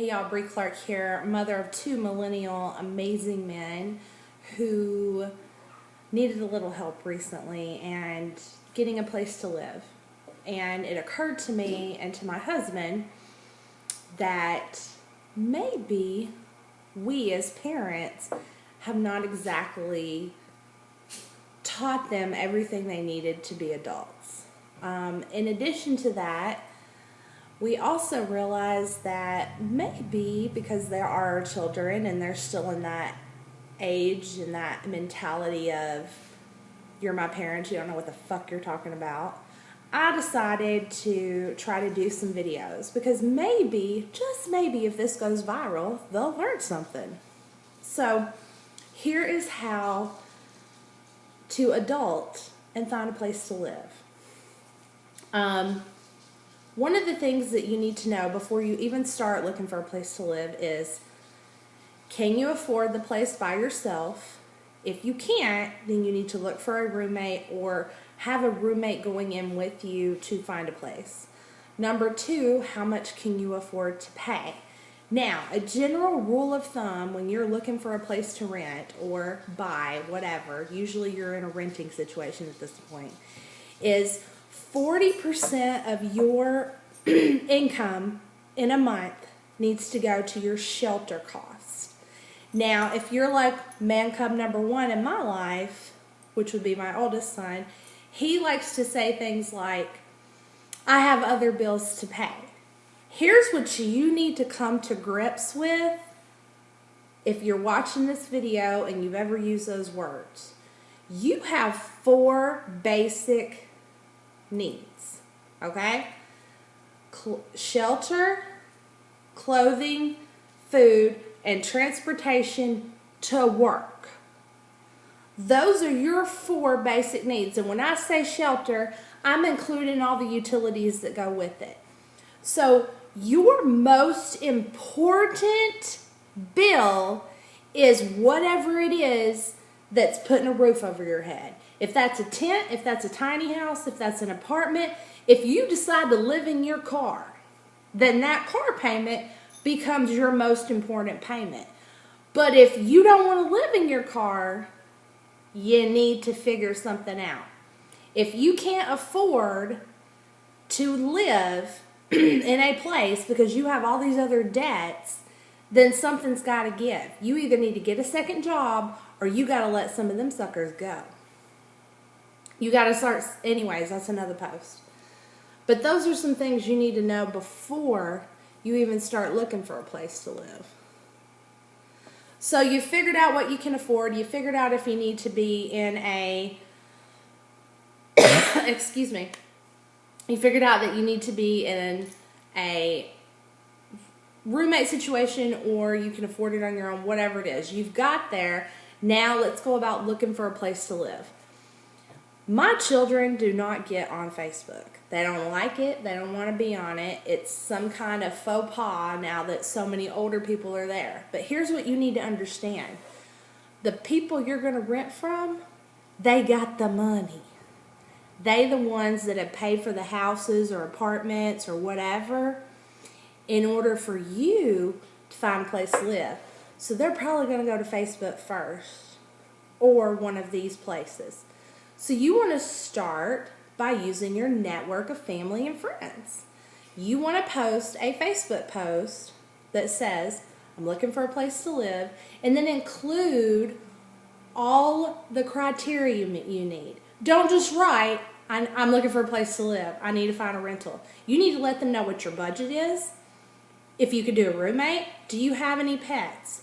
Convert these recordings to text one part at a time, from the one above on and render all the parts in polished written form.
Hey y'all, Bree Clark here, mother of two millennial amazing men who needed a little help recently and getting a place to live. And it occurred to me and to my husband that maybe we as parents have not exactly taught them everything they needed to be adults. In addition to that, we also realize that maybe because there are children and they're still in that age and that mentality of you're my parents, you don't know what the fuck you're talking about, I decided to try to do some videos because maybe, just maybe, if this goes viral, they'll learn something. So here is how to adult and find a place to live. One of the things that you need to know before you even start looking for a place to live is, can you afford the place by yourself? If you can't, then you need to look for a roommate or have a roommate going in with you to find a place. Number two, how much can you afford to pay? Now, a general rule of thumb when you're looking for a place to rent or buy, whatever, usually you're in a renting situation at this point, is 40% of your income in a month needs to go to your shelter cost. Now, if you're like man cub number one in my life, which would be my oldest son, he likes to say things like, I have other bills to pay. Here's what you need to come to grips with if you're watching this video and you've ever used those words. You have 4 basic needs, okay? Shelter, clothing, food, and transportation to work. Those are your 4 basic needs. And when I say shelter, I'm including all the utilities that go with it. So your most important bill is whatever it is that's putting a roof over your head. If that's a tent, if that's a tiny house, if that's an apartment, if you decide to live in your car, then that car payment becomes your most important payment. But if you don't want to live in your car, you need to figure something out. If you can't afford to live in a place because you have all these other debts, then something's got to give. You either need to get a second job or you got to let some of them suckers go. You got to start, anyways, that's another post. But those are some things you need to know before you even start looking for a place to live. So you figured out what you can afford. You figured out if you need to be in a, excuse me. You figured out that you need to be in a roommate situation or you can afford it on your own, whatever it is. You've got there. Now let's go about looking for a place to live. My children do not get on Facebook. They don't like it. They don't want to be on it. It's some kind of faux pas now that so many older people are there. But here's what you need to understand. The people you're going to rent from, they got the money. They the ones that have paid for the houses or apartments or whatever in order for you to find a place to live. So they're probably going to go to Facebook first or one of these places. So you want to start by using your network of family and friends. You want to post a Facebook post that says, I'm looking for a place to live, and then include all the criteria you need. Don't just write, I'm looking for a place to live. I need to find a rental. You need to let them know what your budget is. If you could do a roommate, do you have any pets?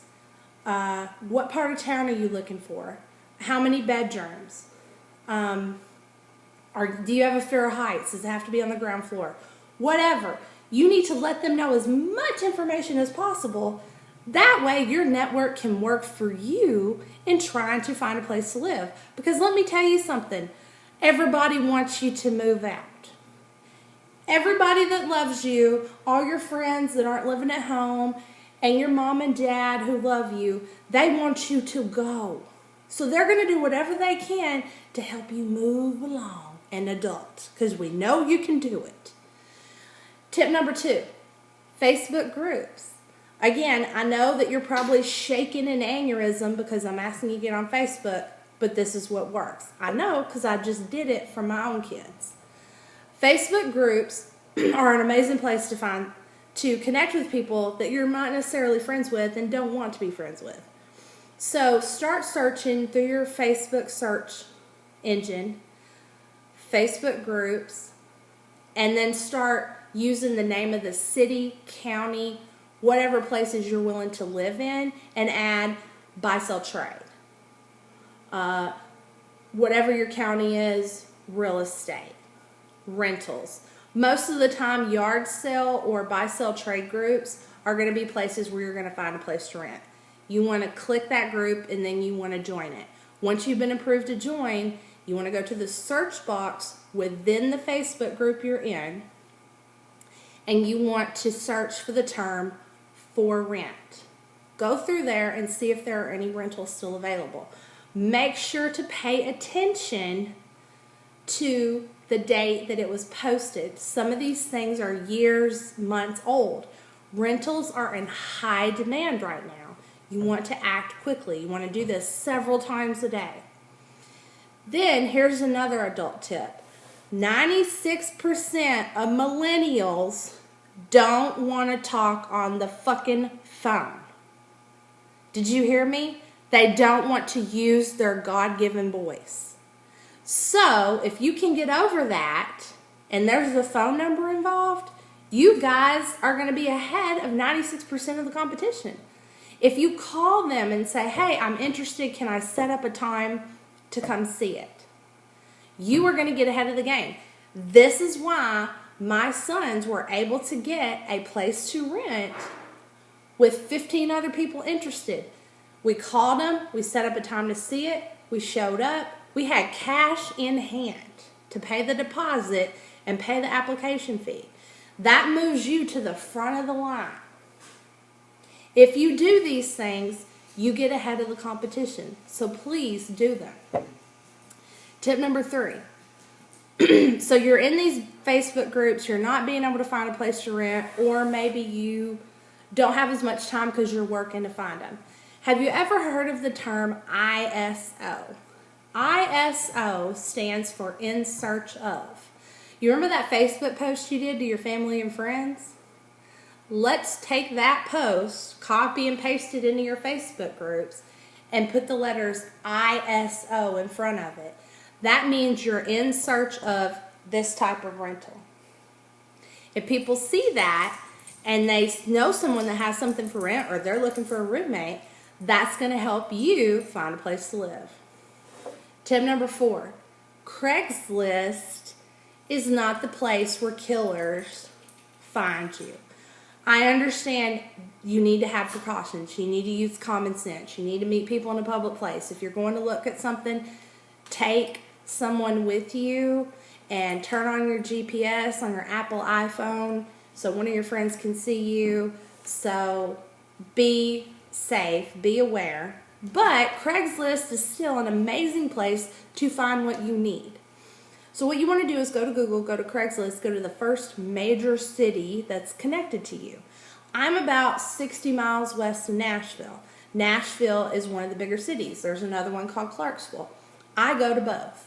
What part of town are you looking for? How many bedrooms? Do you have a fear of heights? Does it have to be on the ground floor? Whatever. You need to let them know as much information as possible. That way your network can work for you in trying to find a place to live. Because let me tell you something. Everybody wants you to move out. Everybody that loves you, all your friends that aren't living at home, and your mom and dad who love you, they want you to go. So they're going to do whatever they can to help you move along and adult, because we know you can do it. Tip number 2, Facebook groups. Again, I know that you're probably shaking an aneurysm because I'm asking you to get on Facebook, but this is what works. I know because I just did it for my own kids. Facebook groups are an amazing place to connect with people that you're not necessarily friends with and don't want to be friends with. So start searching through your Facebook search engine, Facebook groups, and then start using the name of the city, county, whatever places you're willing to live in, and add buy, sell, trade. Whatever your county is, real estate, rentals. Most of the time, yard sale or buy, sell, trade groups are going to be places where you're going to find a place to rent. You want to click that group and then you want to join it. Once you've been approved to join, you want to go to the search box within the Facebook group you're in, and you want to search for the term for rent. Go through there and see if there are any rentals still available. Make sure to pay attention to the date that it was posted. Some of these things are years, months old. Rentals are in high demand right now. You want to act quickly. You want to do this several times a day. Then here's another adult tip. 96% of millennials don't want to talk on the fucking phone. Did you hear me? They don't want to use their God-given voice. So if you can get over that, and there's a phone number involved, you guys are going to be ahead of 96% of the competition. If you call them and say, hey, I'm interested, can I set up a time to come see it? You are going to get ahead of the game. This is why my sons were able to get a place to rent with 15 other people interested. We called them, we set up a time to see it, we showed up, we had cash in hand to pay the deposit and pay the application fee. That moves you to the front of the line. If you do these things, you get ahead of the competition. So please do them. Tip number 3. So you're in these Facebook groups, you're not being able to find a place to rent, or maybe you don't have as much time because you're working to find them. Have you ever heard of the term ISO? ISO stands for in search of. You remember that Facebook post you did to your family and friends? Let's take that post, copy and paste it into your Facebook groups, and put the letters ISO in front of it. That means you're in search of this type of rental. If people see that and they know someone that has something for rent or they're looking for a roommate, that's going to help you find a place to live. Tip number 4, Craigslist is not the place where killers find you. I understand you need to have precautions. You need to use common sense. You need to meet people in a public place. If you're going to look at something, take someone with you and turn on your GPS on your Apple iPhone so one of your friends can see you. So be safe, be aware. But Craigslist is still an amazing place to find what you need. So what you want to do is go to Google, go to Craigslist, go to the first major city that's connected to you. I'm about 60 miles west of Nashville. Nashville is one of the bigger cities. There's another one called Clarksville. I go to both.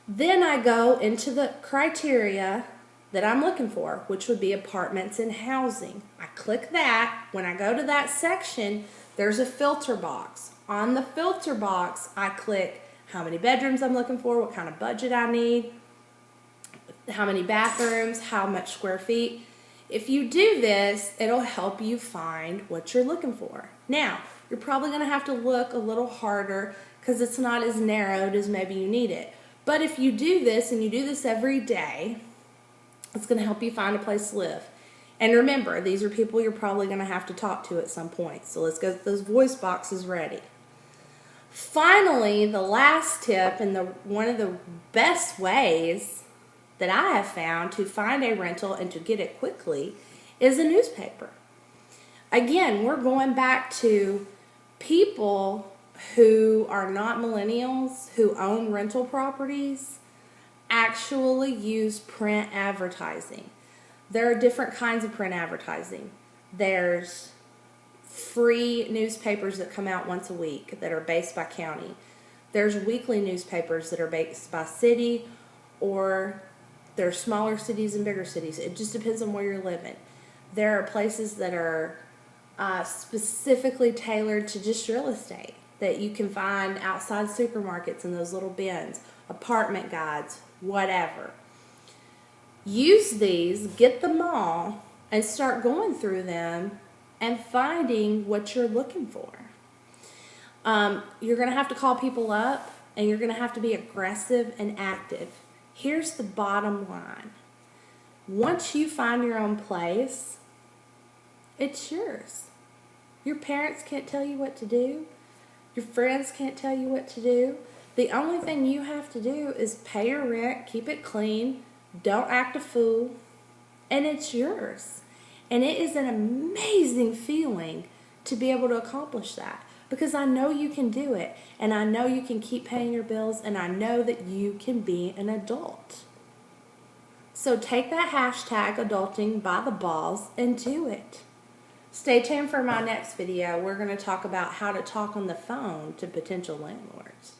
Then I go into the criteria that I'm looking for, which would be apartments and housing. I click that. When I go to that section, there's a filter box. On the filter box, I click how many bedrooms I'm looking for, what kind of budget I need, how many bathrooms, how much square feet. If you do this, it'll help you find what you're looking for. Now, you're probably going to have to look a little harder because it's not as narrowed as maybe you need it. But if you do this and you do this every day, it's going to help you find a place to live. And remember, these are people you're probably going to have to talk to at some point. So let's get those voice boxes ready. Finally, the last tip and one of the best ways that I have found to find a rental and to get it quickly is a newspaper. Again, we're going back to people who are not millennials, who own rental properties, actually use print advertising. There are different kinds of print advertising. There's free newspapers that come out once a week that are based by county. There's weekly newspapers that are based by city, or there's smaller cities and bigger cities. It just depends on where you're living. There are places that are specifically tailored to just real estate that you can find outside supermarkets in those little bins, apartment guides, whatever. Use these, get them all, and start going through them and finding what you're looking for. You're going to have to call people up, and you're going to have to be aggressive and active. Here's the bottom line. Once you find your own place, it's yours. Your parents can't tell you what to do. Your friends can't tell you what to do. The only thing you have to do is pay your rent, keep it clean, don't act a fool, and it's yours. And it is an amazing feeling to be able to accomplish that, because I know you can do it, and I know you can keep paying your bills, and I know that you can be an adult. So take that hashtag adulting by the balls and do it. Stay tuned for my next video. We're going to talk about how to talk on the phone to potential landlords.